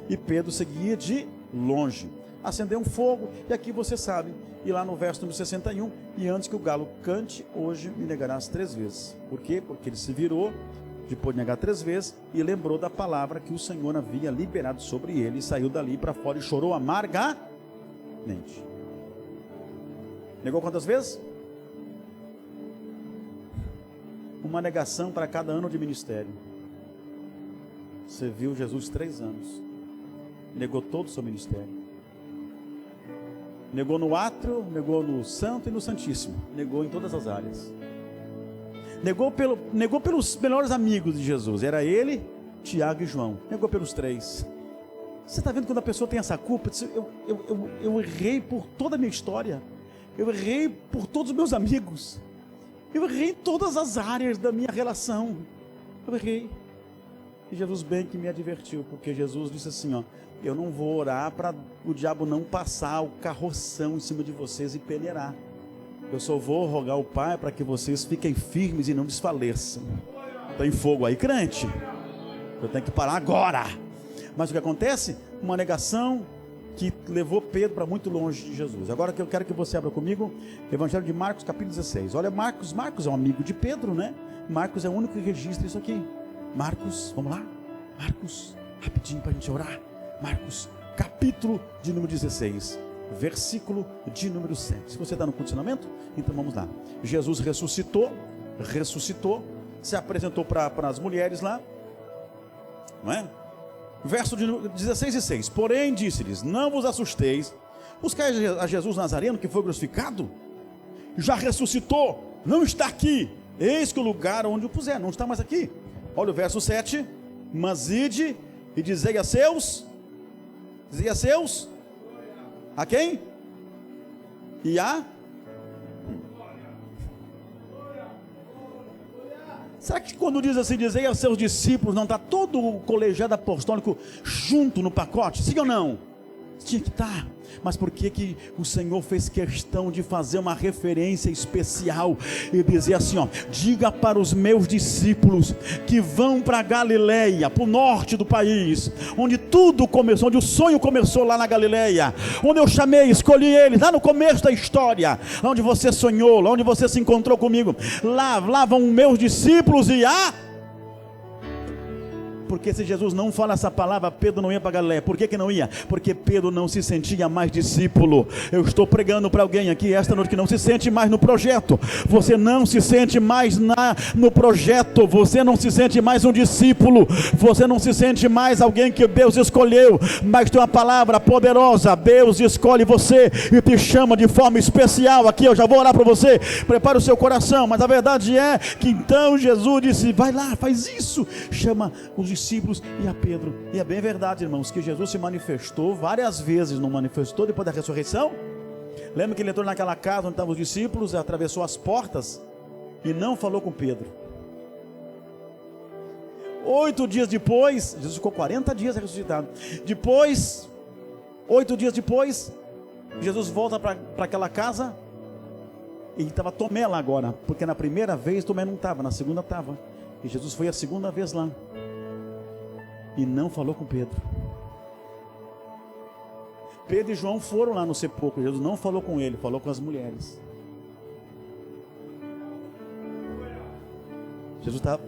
e Pedro seguia de longe, acendeu um fogo, e aqui você sabe, e lá no verso número 61, e antes que o galo cante, hoje me negarás 3 vezes. Por quê? Porque ele se virou, depois de negar 3 vezes, e lembrou da palavra que o Senhor havia liberado sobre ele, e saiu dali para fora e chorou amargamente. Negou quantas vezes? Uma negação para cada ano de ministério. Você viu Jesus 3 anos, negou todo o seu ministério. Negou no átrio, negou no santo e no santíssimo, negou em todas as áreas. Negou pelos melhores amigos de Jesus, era ele, Tiago e João. Negou pelos 3. Você está vendo quando a pessoa tem essa culpa? Eu errei por toda a minha história, eu errei por todos os meus amigos, eu errei em todas as áreas da minha relação, eu errei. E Jesus bem que me advertiu, porque Jesus disse assim: ó, eu não vou orar para o diabo não passar o carroção em cima de vocês e peneirar. Eu só vou rogar ao Pai para que vocês fiquem firmes e não desfaleçam. Tem fogo aí, crente? Eu tenho que parar agora. Mas o que acontece? Uma negação, que levou Pedro para muito longe de Jesus. Agora que eu quero que você abra comigo, Evangelho de Marcos, capítulo 16. Olha, Marcos é um amigo de Pedro, né? Marcos é o único que registra isso aqui. Marcos, vamos lá? Marcos, rapidinho para a gente orar. Marcos, capítulo de número 16, versículo de número 7. Se você está no condicionamento, então vamos lá. Jesus ressuscitou, se apresentou para as mulheres lá, não é? Verso de 16 e 6. Porém disse-lhes: não vos assusteis, buscai a Jesus Nazareno, que foi crucificado, já ressuscitou, não está aqui, eis que o lugar onde o puser, não está mais aqui. Olha o verso 7. Mas ide e dizei a seus, a quem? E a? Será que quando diz assim, dizei aos seus discípulos, não está todo o colegiado apostólico junto no pacote? Sim ou não? Tinha que estar. Mas por que o Senhor fez questão de fazer uma referência especial e dizer assim, ó: diga para os meus discípulos que vão para Galileia, para o norte do país, onde tudo começou, onde o sonho começou, lá na Galileia, onde eu chamei, escolhi eles, lá no começo da história, lá onde você sonhou, lá onde você se encontrou comigo, lá vão meus discípulos e Porque se Jesus não fala essa palavra, Pedro não ia para Galileia. Por que não ia? Porque Pedro não se sentia mais discípulo. Eu estou pregando para alguém aqui esta noite que não se sente mais no projeto. Você não se sente mais no projeto. Você não se sente mais um discípulo. Você não se sente mais alguém que Deus escolheu. Mas tem uma palavra poderosa. Deus escolhe você e te chama de forma especial. Aqui eu já vou orar para você. Prepare o seu coração. Mas a verdade é que então Jesus disse: vai lá, faz isso. Chama os discípulos e a Pedro. E é bem verdade, irmãos, que Jesus se manifestou várias vezes. Não manifestou depois da ressurreição? Lembra que ele entrou naquela casa onde estavam os discípulos, atravessou as portas e não falou com Pedro. 8 dias depois, Jesus ficou 40 dias ressuscitado. Depois, 8 dias depois, Jesus volta para aquela casa e estava Tomé lá agora, porque na primeira vez Tomé não estava, na segunda estava. E Jesus foi a segunda vez lá e não falou com Pedro. Pedro e João foram lá no sepulcro. Jesus não falou com ele, falou com as mulheres. Jesus está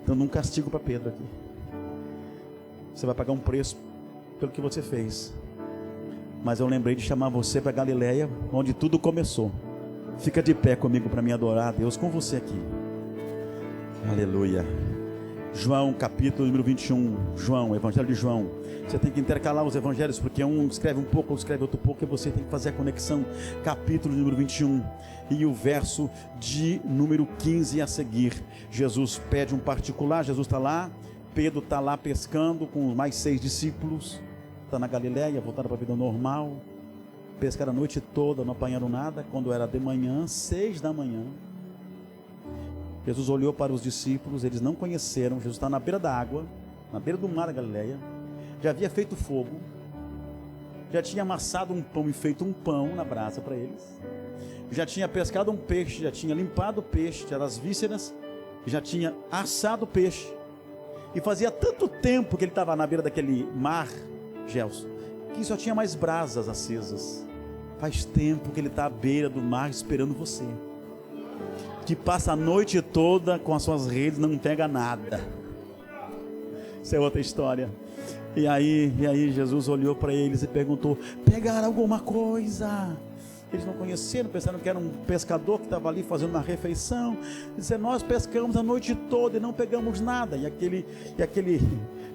dando um castigo para Pedro aqui. Você vai pagar um preço pelo que você fez. Mas eu lembrei de chamar você para Galileia, onde tudo começou. Fica de pé comigo para me adorar a Deus com você aqui. Aleluia. João, capítulo número 21. João, Evangelho de João. Você tem que intercalar os evangelhos, porque um escreve um pouco, outro escreve outro pouco, e você tem que fazer a conexão. Capítulo número 21 e o verso de número 15 a seguir. Jesus pede um particular. Jesus está lá, Pedro está lá pescando com mais 6 discípulos. Está na Galileia, voltaram para a vida normal. Pescaram a noite toda, não apanharam nada. Quando era de manhã, 6 da manhã, Jesus olhou para os discípulos, eles não conheceram. Jesus está na beira da água, na beira do mar da Galileia. Já havia feito fogo, já tinha amassado um pão e feito um pão na brasa para eles. Já tinha pescado um peixe, já tinha limpado o peixe, tirado as vísceras, já tinha assado o peixe. E fazia tanto tempo que ele estava na beira daquele mar, Gelson, que só tinha mais brasas acesas. Faz tempo que ele está à beira do mar esperando você, que passa a noite toda com as suas redes, não pega nada. Isso é outra história. E aí Jesus olhou para eles e perguntou: pegaram alguma coisa? Eles não conheceram, pensaram que era um pescador que estava ali fazendo uma refeição. Disseram: nós pescamos a noite toda e não pegamos nada. E aquele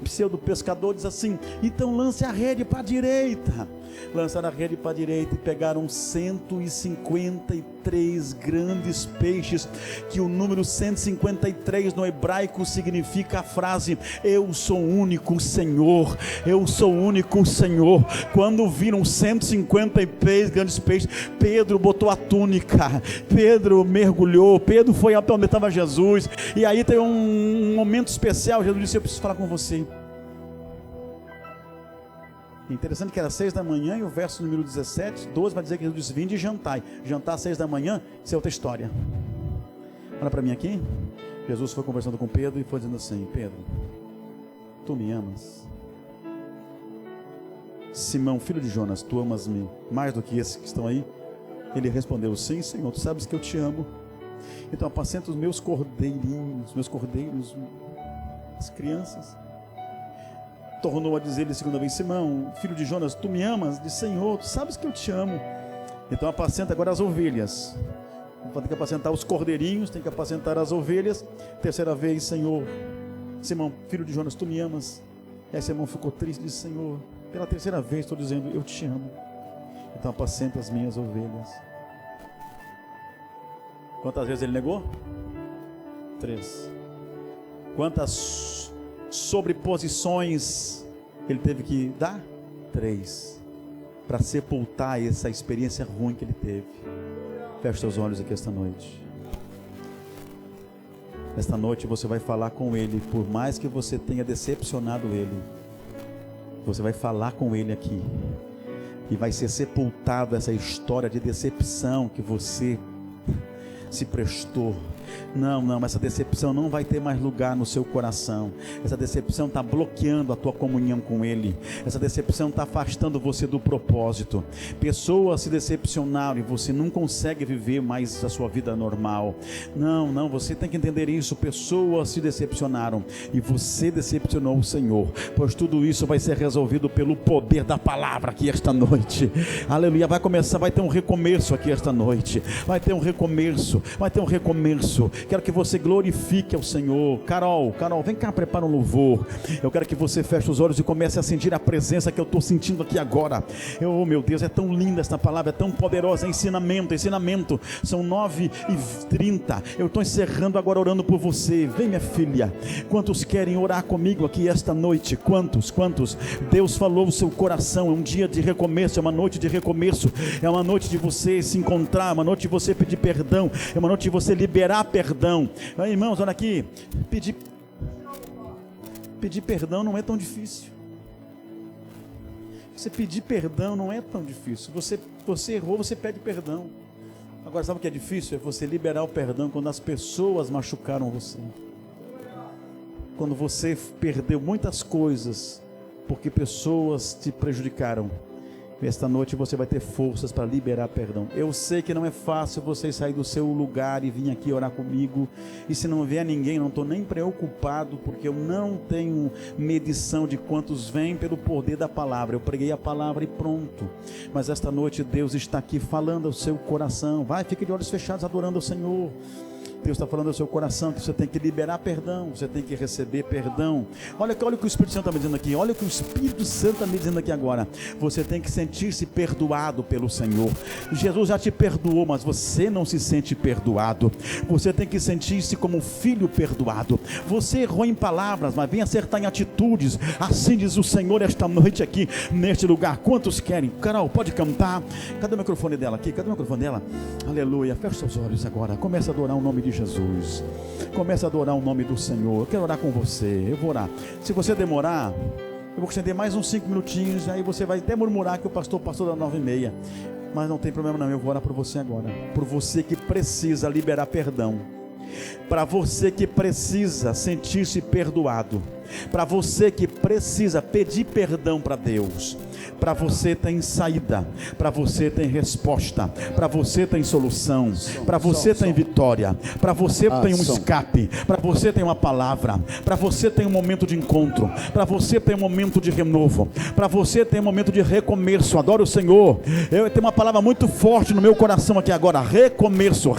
pseudo pescador diz assim: então lance a rede para a direita. Lançaram a rede para a direita e pegaram 153 grandes peixes, que o número 153 no hebraico significa a frase: eu sou o único Senhor, eu sou o único Senhor. Quando viram 153 grandes peixes, Pedro botou a túnica, Pedro mergulhou, Pedro foi até onde estava Jesus. E aí tem um momento especial. Jesus disse: eu preciso falar com você. Interessante que era 6 da manhã, e o verso número 17, 12 vai dizer que Jesus disse: vinde e jantai. Jantar às 6 da manhã, isso é outra história. Olha para mim aqui. Jesus foi conversando com Pedro e foi dizendo assim: Pedro, tu me amas? Simão, filho de Jonas, tu amas-me mais do que esses que estão aí? Ele respondeu, sim, Senhor, tu sabes que eu te amo. Então apacenta os meus cordeiros, as crianças. Tornou a dizer-lhe segunda vez, Simão, filho de Jonas, tu me amas? Disse, Senhor, tu sabes que eu te amo. Então apacenta agora as ovelhas. Tem que apacentar os cordeirinhos, tem que apacentar as ovelhas. Terceira vez, Senhor, Simão, filho de Jonas, tu me amas? E aí Simão ficou triste e disse, Senhor, pela terceira vez estou dizendo, eu te amo. Então apacenta as minhas ovelhas. Quantas vezes ele negou? 3. Quantas sobreposições ele teve que dar? 3. Para sepultar essa experiência ruim que ele teve. Feche seus olhos aqui esta noite. Esta noite você vai falar com ele, por mais que você tenha decepcionado ele, você vai falar com ele aqui, e vai ser sepultado essa história de decepção que você se prestou. Não, essa decepção não vai ter mais lugar no seu coração. Essa decepção está bloqueando a tua comunhão com Ele. Essa decepção está afastando você do propósito. Pessoas se decepcionaram e você não consegue viver mais a sua vida normal. Não, você tem que entender isso. Pessoas se decepcionaram e você decepcionou o Senhor, pois tudo isso vai ser resolvido pelo poder da palavra aqui esta noite. Aleluia, vai ter um recomeço aqui esta noite. Vai ter um recomeço. Quero que você glorifique ao Senhor. Carol, vem cá, prepara um louvor. Eu quero que você feche os olhos e comece a sentir a presença que eu estou sentindo aqui agora. Oh meu Deus, é tão linda esta palavra, é tão poderosa. Ensinamento. São 9h30. Eu estou encerrando agora orando por você. Vem, minha filha. Quantos querem orar comigo aqui esta noite? Quantos? Deus falou o seu coração. É um dia de recomeço, é uma noite de recomeço. É uma noite de você se encontrar, é uma noite de você pedir perdão, é uma noite de você liberar perdão. Irmãos, olha aqui, pedir perdão não é tão difícil. Você pedir perdão não é tão difícil. Você errou, você pede perdão. Agora sabe o que é difícil? É você liberar o perdão quando as pessoas machucaram você, quando você perdeu muitas coisas porque pessoas te prejudicaram. Esta noite você vai ter forças para liberar perdão. Eu sei que não é fácil você sair do seu lugar e vir aqui orar comigo. E se não vier ninguém, não estou nem preocupado, porque eu não tenho medição de quantos vêm pelo poder da palavra. Eu preguei a palavra e pronto. Mas esta noite Deus está aqui falando ao seu coração. Vai, fique de olhos fechados adorando ao Senhor. Deus está falando ao seu coração que você tem que liberar perdão, você tem que receber perdão. Olha o que o Espírito Santo está me dizendo aqui. Olha o que o Espírito Santo está me dizendo aqui agora. Você tem que sentir-se perdoado pelo Senhor. Jesus já te perdoou, mas você não se sente perdoado. Você tem que sentir-se como um filho perdoado. Você errou em palavras, mas vem acertar em atitudes. Assim diz o Senhor esta noite aqui, neste lugar. Quantos querem? Carol, pode cantar. Cadê o microfone dela aqui? Cadê o microfone dela? Aleluia. Feche seus olhos agora. Começa a adorar o nome de Jesus. Começa a adorar o nome do Senhor. Eu quero orar com você. Eu vou orar. Se você demorar, eu vou estender mais uns 5 minutinhos. Aí você vai até murmurar que o pastor passou das 9h30. Mas não tem problema não. Eu vou orar por você agora. Por você que precisa liberar perdão. Para você que precisa sentir-se perdoado. Para você que precisa pedir perdão para Deus. Para você tem saída, para você tem resposta, para você tem solução, para você tem vitória, para você tem um escape, para você tem uma palavra, para você tem um momento de encontro, para você tem um momento de renovo, para você tem um momento de recomeço. Adoro o Senhor. Eu tenho uma palavra muito forte no meu coração aqui agora. Recomeço.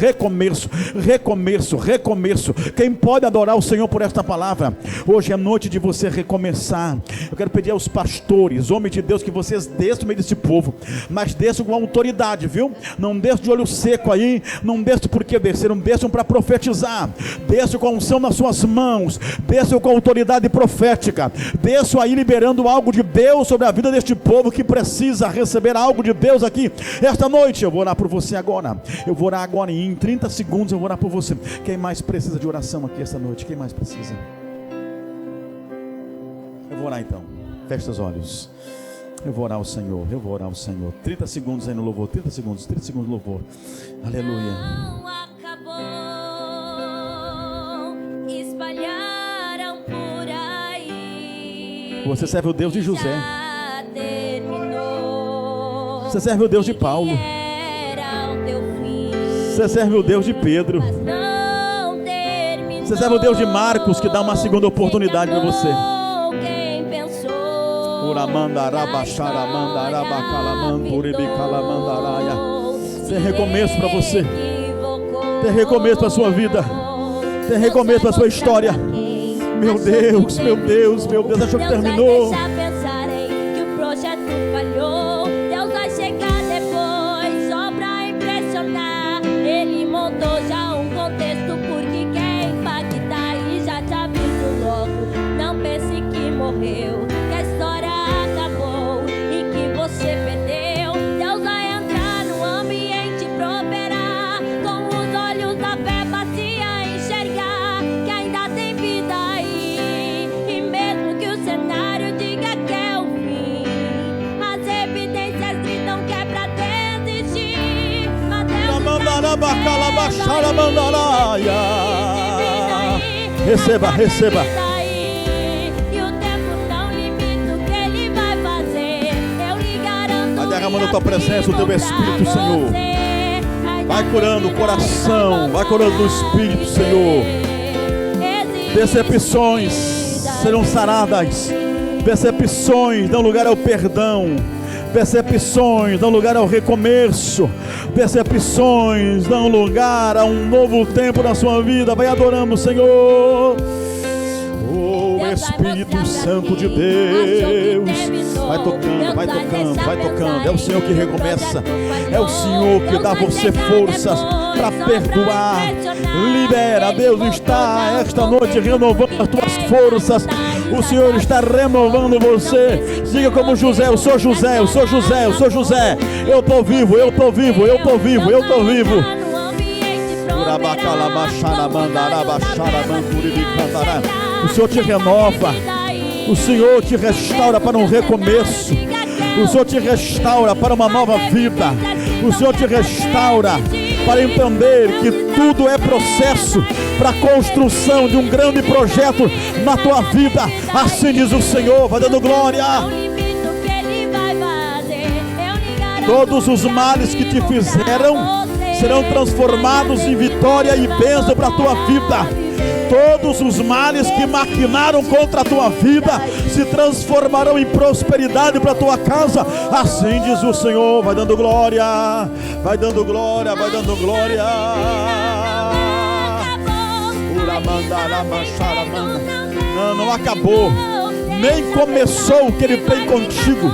Quem pode adorar o Senhor por esta palavra? Hoje é noite de você recomeçar. Eu quero pedir aos pastores, homens de Deus, que vocês desçam no meio desse povo, mas desçam com autoridade, viu? Não desçam de olho seco aí, não desçam porque desceram, desçam para profetizar, desçam com a unção nas suas mãos, desçam com autoridade profética, desçam aí liberando algo de Deus sobre a vida deste povo que precisa receber algo de Deus aqui esta noite. Eu vou orar por você agora, e em 30 segundos eu vou orar por você. Quem mais precisa de oração aqui esta noite? Quem mais precisa? Eu vou orar então. Feche os olhos. Eu vou orar ao Senhor. 30 segundos aí no louvor. 30 segundos no louvor. Aleluia. Não acabou, espalharam por aí. Você serve o Deus de José. Já terminou. Você serve o Deus de Paulo. Você serve o Deus de Pedro. Você serve o Deus de Marcos, que dá uma segunda oportunidade para você. Tem recomeço para você. Tem recomeço para a sua vida. Tem recomeço para a sua história. Meu Deus, meu Deus, meu Deus, achou que terminou. Receba, receba. Vai derramando a tua presença, o teu Espírito, Senhor. Vai curando o coração, vai curando o Espírito, Senhor. Decepções serão saradas. Decepções dão lugar ao perdão. Decepções dão lugar ao recomeço. Decepções dão lugar a um novo tempo na sua vida. Vai adorando o Senhor. Oh, Espírito Santo de Deus. Vai tocando, vai tocando, vai tocando. É o Senhor que recomeça. É o Senhor que dá a você forças para perdoar. Libera. Deus está esta noite renovando as tuas forças. O Senhor está renovando você. Diga como José: eu sou José, eu sou José, eu sou José. Eu estou vivo, eu estou vivo, eu estou vivo, eu estou vivo. O Senhor te renova. O Senhor te restaura para um recomeço. O Senhor te restaura para uma nova vida. O Senhor te restaura para entender que tudo é processo para a construção de um grande projeto na tua vida. Assim diz o Senhor. Vai dando glória. Todos os males que te fizeram serão transformados em vitória e bênção para a tua vida. Todos os males que maquinaram contra a tua vida se transformarão em prosperidade para a tua casa. Assim diz o Senhor. Vai dando glória, vai dando glória, vai dando glória. Não acabou, nem começou o que Ele tem contigo,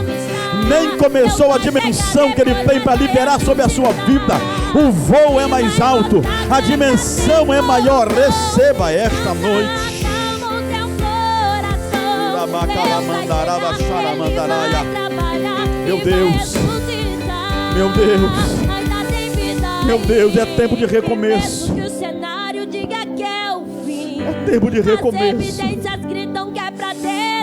nem começou a dimensão que Ele tem para liberar sobre a sua vida. O voo é mais alto, a dimensão é maior. Receba esta noite. Meu Deus, meu Deus, meu Deus, é tempo de recomeço. É tempo de recomeço.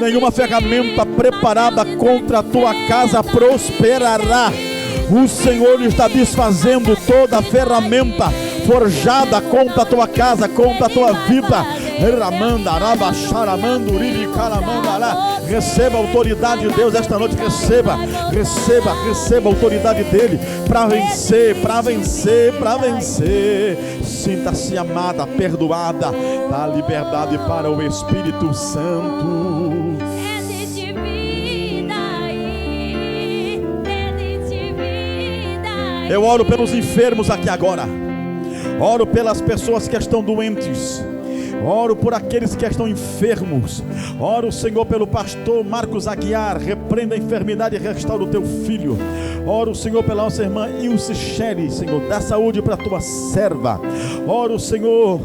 Nenhuma ferramenta preparada contra a tua casa prosperará. O Senhor está desfazendo toda a ferramenta forjada contra a tua casa, contra a tua vida. Receba a autoridade de Deus esta noite. Receba, receba, receba a autoridade dele para vencer, para vencer, para vencer. Sinta-se amada, perdoada. Dá liberdade para o Espírito Santo. Eu oro pelos enfermos aqui agora. Oro pelas pessoas que estão doentes. Oro por aqueles que estão enfermos. Oro, Senhor, pelo pastor Marcos Aguiar. Repreenda a enfermidade e restaura o teu filho. Oro, Senhor, pela nossa irmã Ilse Sherry, Senhor, dá saúde para a tua serva. Oro, Senhor,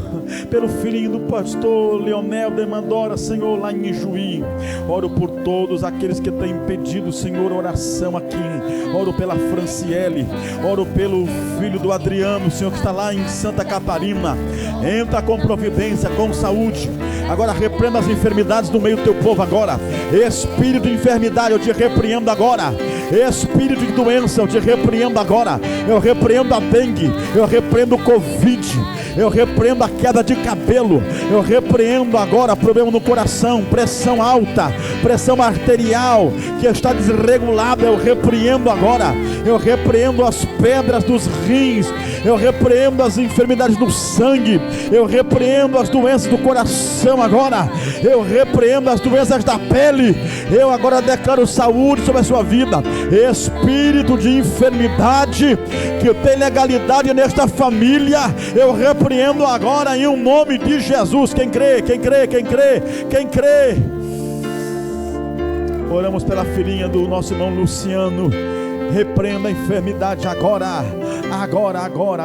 pelo filhinho do pastor Leonel de Mandora, Senhor, lá em Ijuí. Oro por todos aqueles que têm pedido, Senhor, oração aqui. Oro pela Franciele. Oro pelo filho do Adriano, Senhor, que está lá em Santa Catarina. Entra com providência, com saúde. Agora repreenda as enfermidades do meio do teu povo agora. Espírito de enfermidade, eu te repreendo agora. Espírito de doença, eu te repreendo agora. Eu repreendo a dengue, eu repreendo o Covid. Eu repreendo a queda de cabelo. Eu repreendo agora problema no coração, pressão alta, pressão arterial que está desregulada. Eu repreendo agora. Eu repreendo as pedras dos rins. Eu repreendo as enfermidades do sangue. Eu repreendo as doenças do coração agora. Eu repreendo as doenças da pele. Eu agora declaro saúde sobre a sua vida. Espírito de enfermidade que tem legalidade nesta família, eu repreendo agora em nome de Jesus. Quem crê, quem crê, quem crê, quem crê. Oramos pela filhinha do nosso irmão Luciano. Repreenda a enfermidade agora, agora, agora, agora.